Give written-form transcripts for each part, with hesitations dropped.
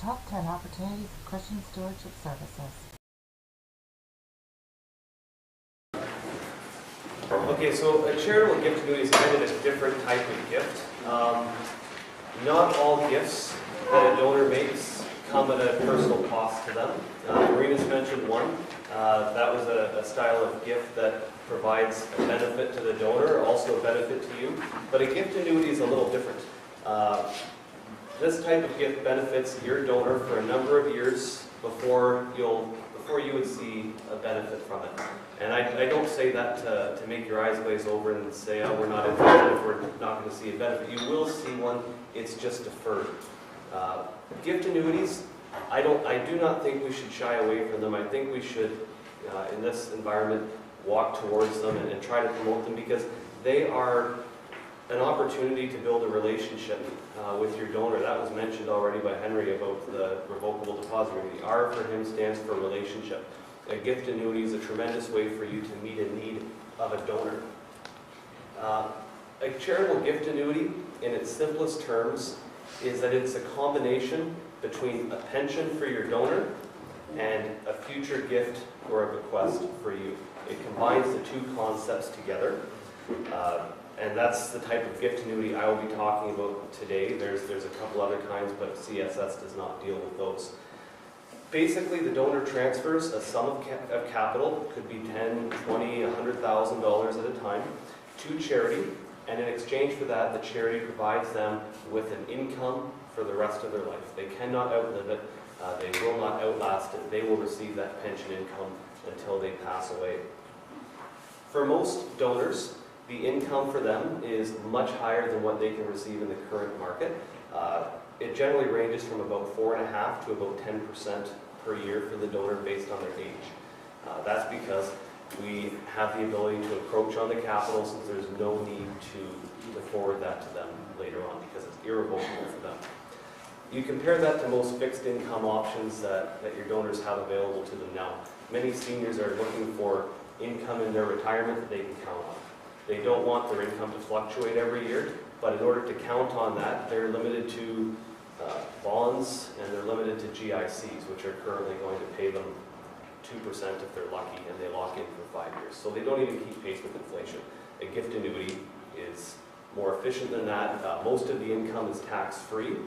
Top 10 Opportunities for Christian Stewardship Services. Okay, so a charitable gift annuity is kind of a different type of gift. Not all gifts that a donor makes come at a personal cost to them. Marina's mentioned one. That was a style of gift that provides a benefit to the donor, also a benefit to you. But a gift annuity is a little different. This type of gift benefits your donor for a number of years before you would see a benefit from it. And I don't say that to make your eyes glaze over and say, oh, we're not interested if we're not going to see a benefit. You will see one, it's just deferred. Gift annuities, I do not think we should shy away from them. I think we should, in this environment, walk towards them and try to promote them, because they are an opportunity to build a relationship with your donor. That was mentioned already by Henry about the revocable deposit annuity. The R for him stands for relationship. A gift annuity is a tremendous way for you to meet a need of a donor. A charitable gift annuity, in its simplest terms, is that it's a combination between a pension for your donor and a future gift or a bequest for you. It combines the two concepts together. And that's the type of gift annuity I will be talking about today. There's a couple other kinds, but CSS does not deal with those. Basically, the donor transfers a sum of capital, could be $10, $20, $100,000 at a time, to charity, and in exchange for that, the charity provides them with an income for the rest of their life. They cannot outlive it. They will not outlast it. They will receive that pension income until they pass away. For most donors, the income for them is much higher than what they can receive in the current market. It generally ranges from about 4.5% to about 10% per year for the donor based on their age. That's because we have the ability to encroach on the capital, since there's no need to forward that to them later on, because it's irrevocable for them. You compare that to most fixed income options that your donors have available to them now. Many seniors are looking for income in their retirement that they can count on. They don't want their income to fluctuate every year, but in order to count on that, they're limited to bonds, and they're limited to GICs, which are currently going to pay them 2% if they're lucky, and they lock in for 5 years. So they don't even keep pace with inflation. A gift annuity is more efficient than that. Most of the income is tax-free.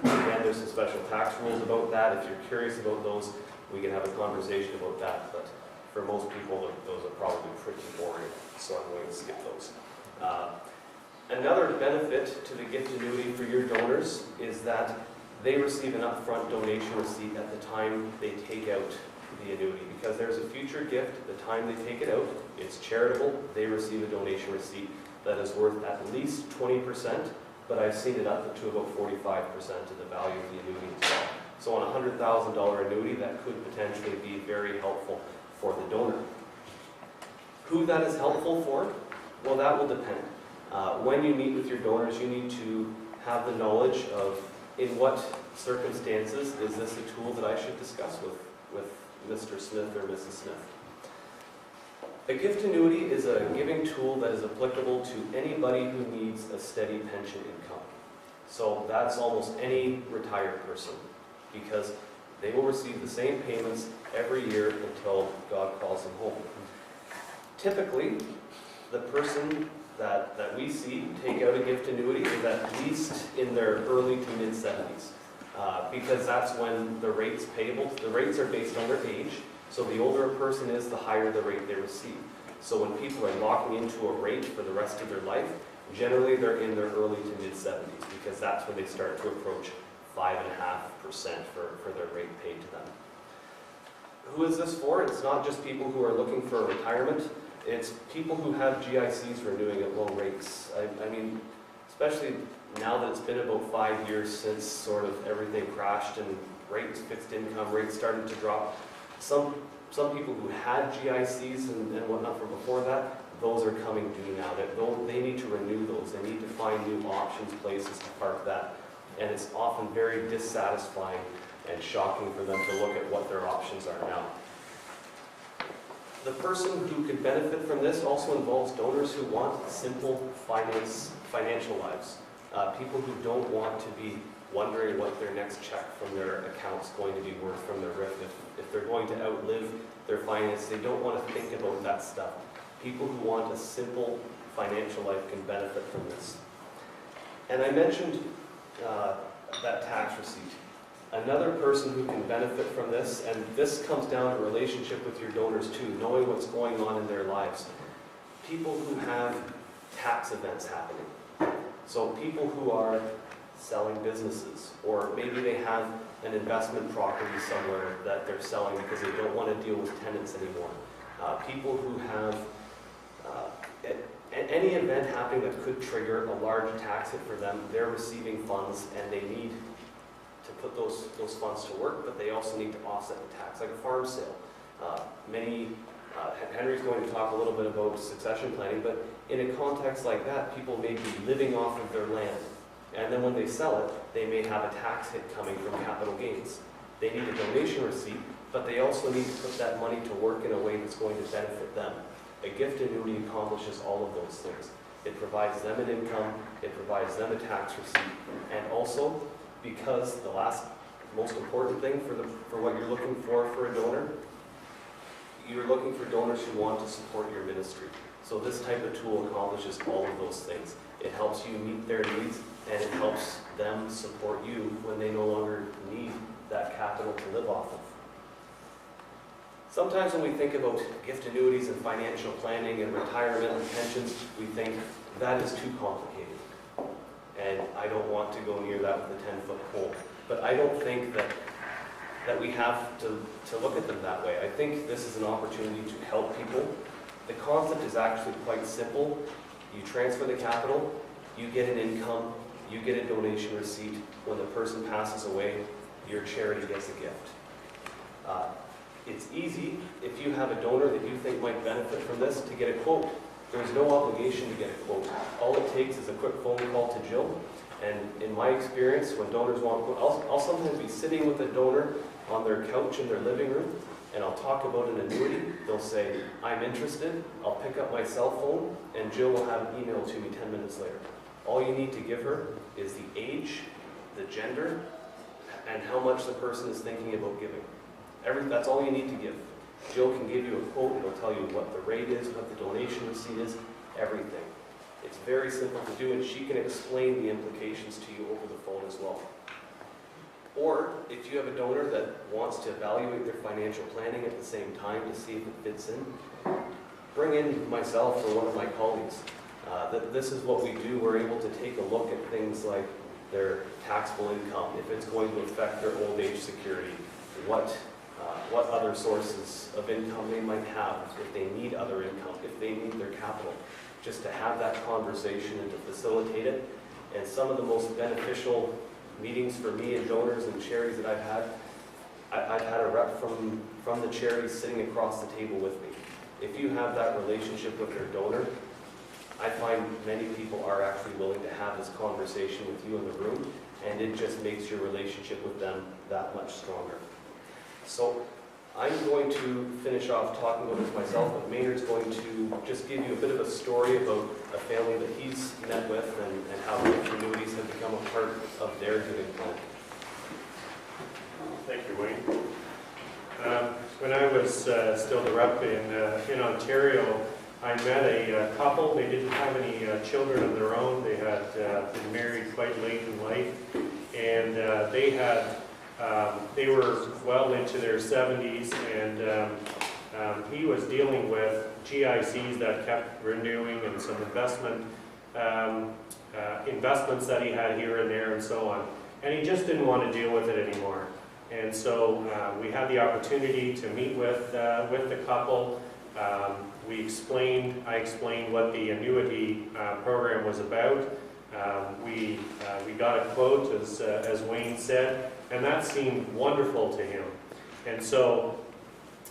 Again, there's some special tax rules about that. If you're curious about those, we can have a conversation about that. But for most people, those are probably pretty boring, so I'm going to skip those. Another benefit to the gift annuity for your donors is that they receive an upfront donation receipt at the time they take out the annuity, because there's a future gift at the time they take it out. It's charitable. They receive a donation receipt that is worth at least 20%, but I've seen it up to about 45% of the value of the annuity as well. So on a $100,000 annuity, that could potentially be very helpful for the donor. Who that is helpful for? Well, that will depend. When you meet with your donors, you need to have the knowledge of in what circumstances is this a tool that I should discuss with Mr. Smith or Mrs. Smith. A gift annuity is a giving tool that is applicable to anybody who needs a steady pension income. So that's almost any retired person, because they will receive the same payments every year until God calls them home. Typically, the person that we see take out a gift annuity is at least in their early to mid-70s, because that's when the rates payable, the rates are based on their age, so the older a person is, the higher the rate they receive. So when people are locking into a rate for the rest of their life, generally they're in their early to mid-70s, because that's when they start to approach 5.5% for their rate paid to them. Who is this for? It's not just people who are looking for a retirement. It's people who have GICs renewing at low rates. I mean, especially now that it's been about 5 years since sort of everything crashed and rates, fixed income rates started to drop. Some people who had GICs and whatnot from before that, those are coming due now. They need to renew those. They need to find new options, places to park that. And it's often very dissatisfying and shocking for them to look at what their options are now. The person who could benefit from this also involves donors who want simple financial lives. People who don't want to be wondering what their next check from their account's going to be worth from their RIF. If they're going to outlive their finance, they don't want to think about that stuff. People who want a simple financial life can benefit from this. And I mentioned that tax receipt. Another person who can benefit from this, and this comes down to relationship with your donors too, knowing what's going on in their lives. People who have tax events happening. So people who are selling businesses, or maybe they have an investment property somewhere that they're selling because they don't want to deal with tenants anymore. People who have any event happening that could trigger a large tax hit for them, they're receiving funds and they need to put those funds to work, but they also need to offset the tax, like a farm sale. Henry's going to talk a little bit about succession planning, but in a context like that, people may be living off of their land. And then when they sell it, they may have a tax hit coming from capital gains. They need a donation receipt, but they also need to put that money to work in a way that's going to benefit them. A gift annuity accomplishes all of those things. It provides them an income, it provides them a tax receipt, and also, because the last most important thing for what you're looking for a donor, you're looking for donors who want to support your ministry. So this type of tool accomplishes all of those things. It helps you meet their needs, and it helps them support you when they no longer need that capital to live off of. Sometimes when we think about gift annuities and financial planning and retirement and pensions, we think that is too complicated. And I don't want to go near that with a 10-foot pole. But I don't think that we have to look at them that way. I think this is an opportunity to help people. The concept is actually quite simple. You transfer the capital, you get an income, you get a donation receipt. When the person passes away, your charity gets a gift. It's easy, if you have a donor that you think might benefit from this, to get a quote. There's no obligation to get a quote. All it takes is a quick phone call to Jill. And in my experience, when donors want a quote, I'll sometimes be sitting with a donor on their couch in their living room, and I'll talk about an annuity. They'll say, I'm interested. I'll pick up my cell phone, and Jill will have an email to me 10 minutes later. All you need to give her is the age, the gender, and how much the person is thinking about giving. That's all you need to give. Jill can give you a quote. It'll tell you what the rate is, what the donation receipt is, everything. It's very simple to do, and she can explain the implications to you over the phone as well. Or, if you have a donor that wants to evaluate their financial planning at the same time to see if it fits in, bring in myself or one of my colleagues. This is what we do. We're able to take a look at things like their taxable income, if it's going to affect their old age security, what other sources of income they might have, if they need other income, if they need their capital, just to have that conversation and to facilitate it. And some of the most beneficial meetings for me and donors and charities that I've had a rep from the charity sitting across the table with me. If you have that relationship with their donor, I find many people are actually willing to have this conversation with you in the room, and it just makes your relationship with them that much stronger. So I'm going to finish off talking about this myself, but Maynard's going to just give you a bit of a story about a family that he's met with and how gift annuities have become a part of their giving plan. Thank you, Wayne. When I was still the rep in Ontario, I met a couple. They didn't have any children of their own. They had been married quite late in life, and they were well into their 70s, and he was dealing with GICs that kept renewing and some investments that he had here and there and so on. And he just didn't want to deal with it anymore. And so we had the opportunity to meet with the couple. I explained what the annuity program was about. We got a quote, as Wayne said, and that seemed wonderful to him. And so,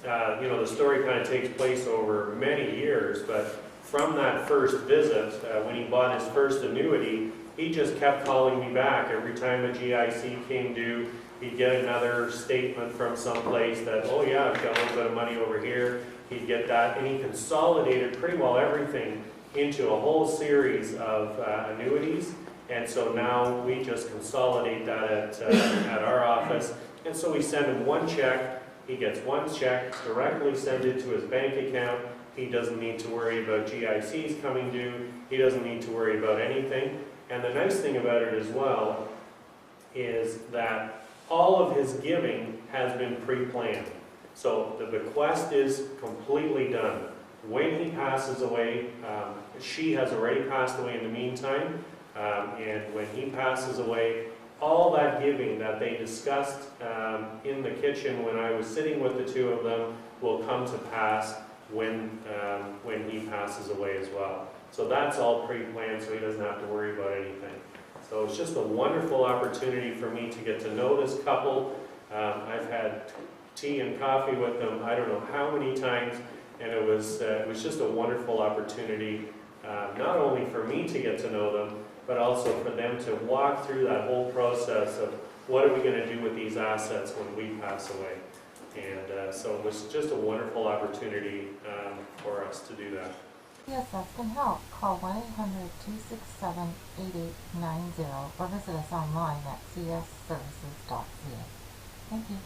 the story kind of takes place over many years, but from that first visit, when he bought his first annuity, he just kept calling me back. Every time a GIC came due, he'd get another statement from someplace that, oh yeah, I've got a little bit of money over here. He'd get that, and he consolidated pretty well everything into a whole series of annuities. And so now we just consolidate that at our office. And so we send him one check, he gets one check, directly send it to his bank account. He doesn't need to worry about GICs coming due. He doesn't need to worry about anything. And the nice thing about it as well is that all of his giving has been pre-planned. So the bequest is completely done. When he passes away, she has already passed away in the meantime, and when he passes away, all that giving that they discussed in the kitchen when I was sitting with the two of them will come to pass when he passes away as well. So that's all pre-planned, so he doesn't have to worry about anything. So it's just a wonderful opportunity for me to get to know this couple. I've had tea and coffee with them I don't know how many times, and it was just a wonderful opportunity, not only for me to get to know them, but also for them to walk through that whole process of what are we going to do with these assets when we pass away. And so it was just a wonderful opportunity for us to do that. CSS can help. Call 1-800-267-8890 or visit us online at csservices.ca. Thank you.